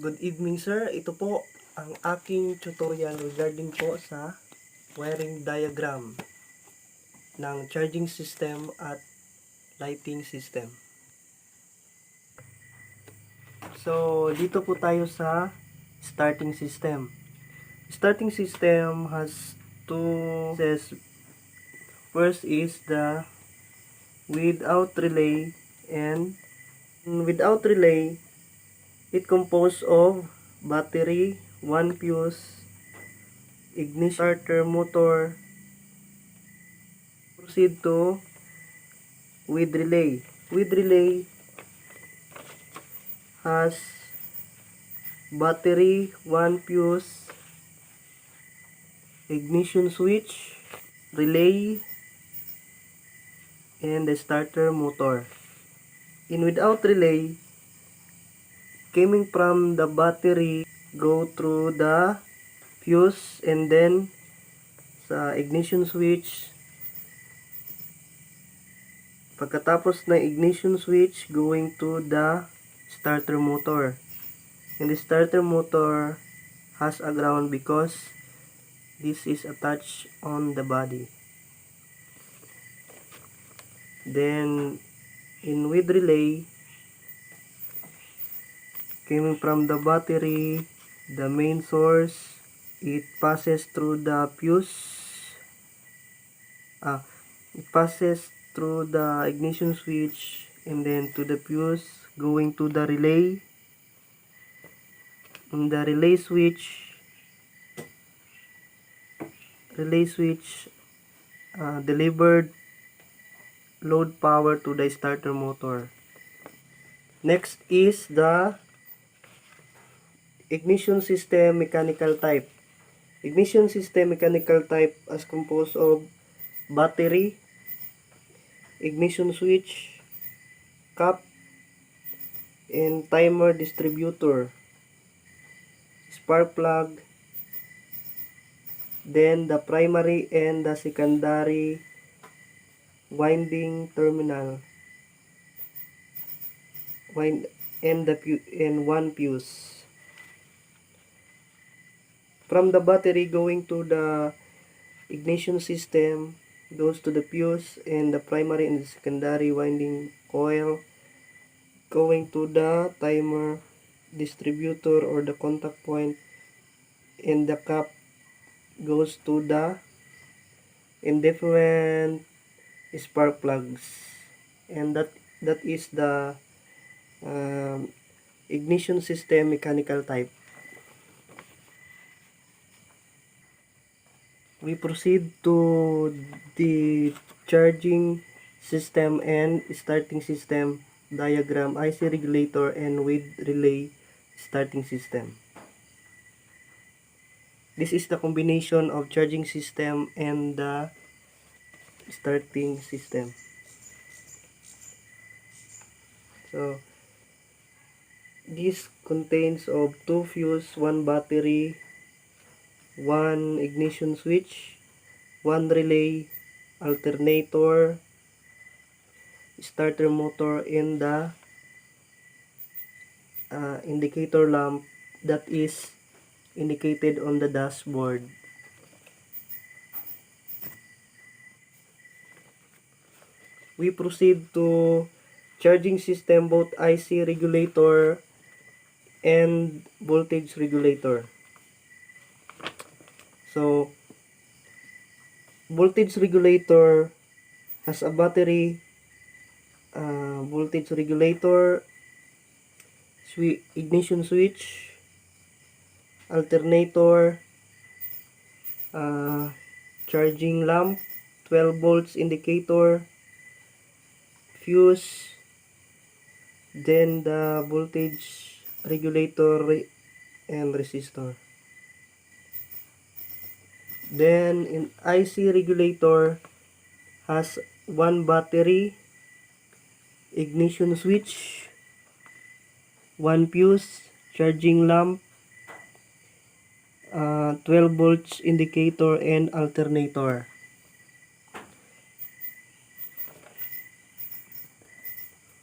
Good evening sir, ito po ang aking tutorial regarding po sa wiring diagram ng charging system at lighting system. So dito po tayo sa starting system. Starting system has two processes. First is the without relay, and without relay it composed of battery, one fuse, ignition, starter, motor. Proceed to with relay. With relay has battery, one fuse, ignition switch, relay, and the starter motor. In without relay, coming from the battery, go through the fuse, and then sa ignition switch. Pagkatapos ng ignition switch, going to the starter motor. And the starter motor has a ground because this is attached on the body. Then in with relay, coming from the battery, the main source, it passes through the fuse. It passes through the ignition switch and then to the fuse, going to the relay. In the relay switch delivered load power to the starter motor. Next is the ignition system mechanical type. Ignition system mechanical type is composed of battery, ignition switch, cap, and timer distributor, spark plug, then the primary and the secondary winding terminal, and one fuse. From the battery going to the ignition system, goes to the fuse and the primary and the secondary winding coil, going to the timer distributor or the contact point, and the cap goes to the indifferent spark plugs. And that is the ignition system mechanical type. We proceed to the charging system and starting system diagram, IC regulator, and with relay starting system. This is the combination of charging system and the starting system. So this contains of two fuse, one battery, one ignition switch, one relay, alternator, starter motor, and the indicator lamp that is indicated on the dashboard. We proceed to charging system, both IC regulator and voltage regulator. So voltage regulator has a battery, voltage regulator, ignition switch, alternator, charging lamp, 12 volts indicator, fuse, then the voltage regulator and resistor. Then in IC regulator has one battery, ignition switch, one fuse, charging lamp, 12 volts indicator, and alternator.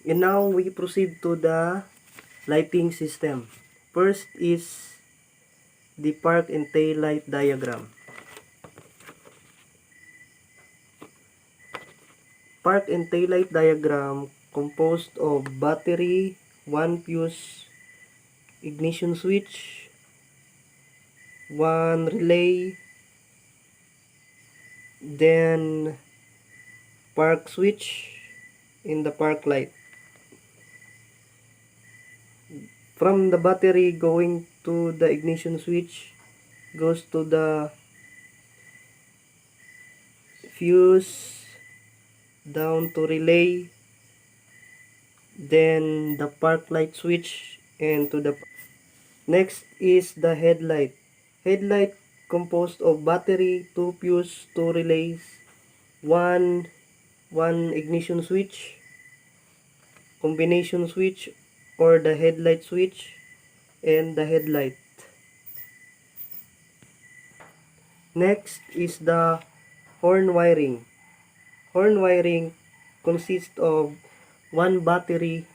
And now we proceed to the lighting system. First is the park and tail light diagram. Park and tail light diagram composed of battery, one fuse, ignition switch, one relay, then park switch in the park light. From the battery going to the ignition switch goes to the fuse, down to relay, then the park light switch, and to the next is the headlight. Headlight composed of battery, two fuse, two relays, one ignition switch, combination switch or the headlight switch, and the headlight. Next is the horn wiring. Horn wiring consists of one battery,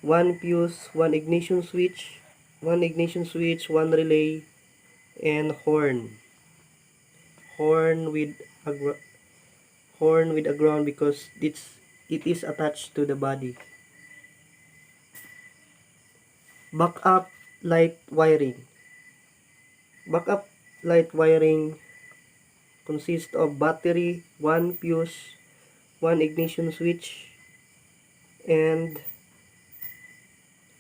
one fuse, one ignition switch, one relay, and horn. Horn with a ground because it is attached to the body. Backup light wiring. Backup light wiring consists of battery, one fuse, one ignition switch, and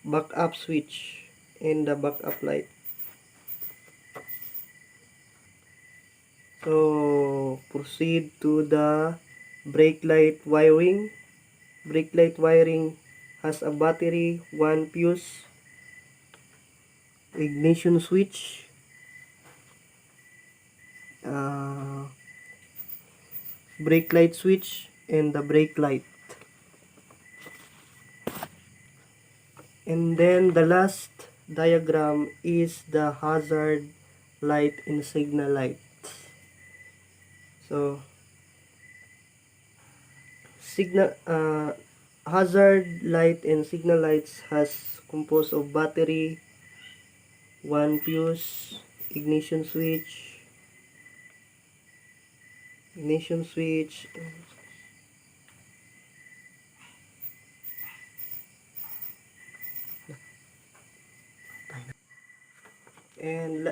backup switch and the backup light. So proceed to the brake light wiring. Brake light wiring has a battery, one fuse, ignition switch, brake light switch, and the brake light. And then the last diagram is the hazard light and signal light. So hazard light and signal lights has composed of battery, one fuse, ignition switch, and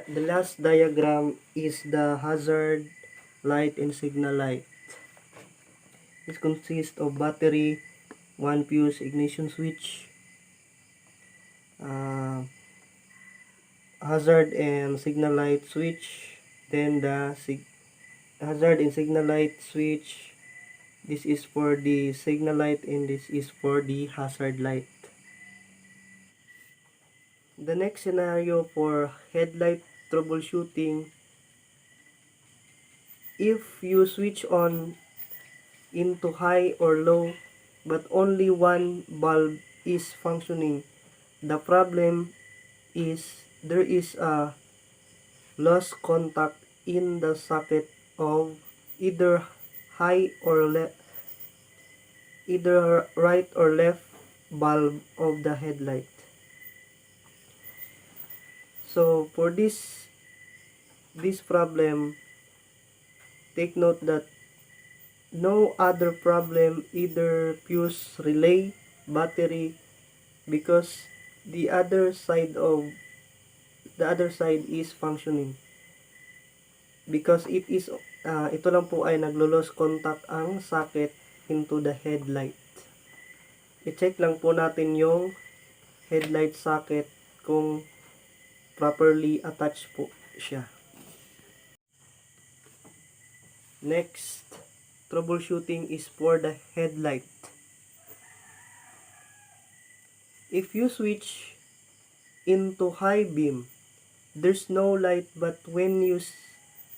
the last diagram is the hazard light and signal light. It consists of battery, one fuse, ignition switch, hazard and signal light switch, then the hazard and signal light switch. This is for the signal light and this is for the hazard light. The next scenario for headlight troubleshooting, if you switch on into high or low but only one bulb is functioning, the problem is there is a lost contact in the socket of either either right or left bulb of the headlight. So for this problem, take note that no other problem, either fuse, relay, battery, because the other side is functioning. Because ito lang po ay naglo-lose contact ang socket into the headlight. I-check lang po natin yung headlight socket kung properly attached po siya. Next troubleshooting is for the headlight. If you switch into high beam, there's no light, but when you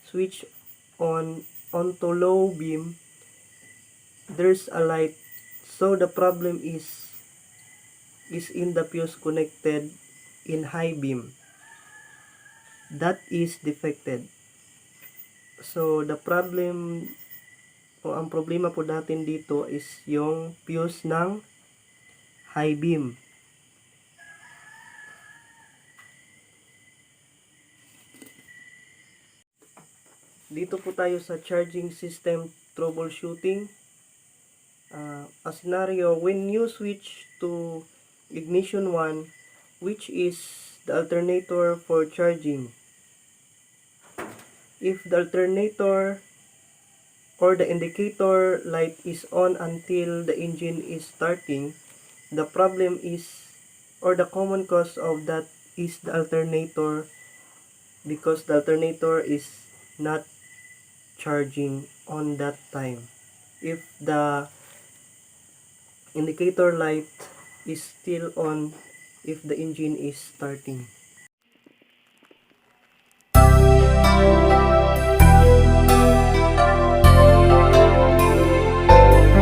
switch onto low beam, there's a light. So the problem is in the fuse connected in high beam. That is defected. So the problem o ang problema po natin dito is yung fuse ng high beam. Dito po tayo sa charging system troubleshooting. A scenario, when you switch to ignition 1, which is the alternator for charging. If the alternator or the indicator light is on until the engine is starting, the problem is, or the common cause of that is the alternator, because the alternator is not charging on that time. If the indicator light is still on if the engine is starting.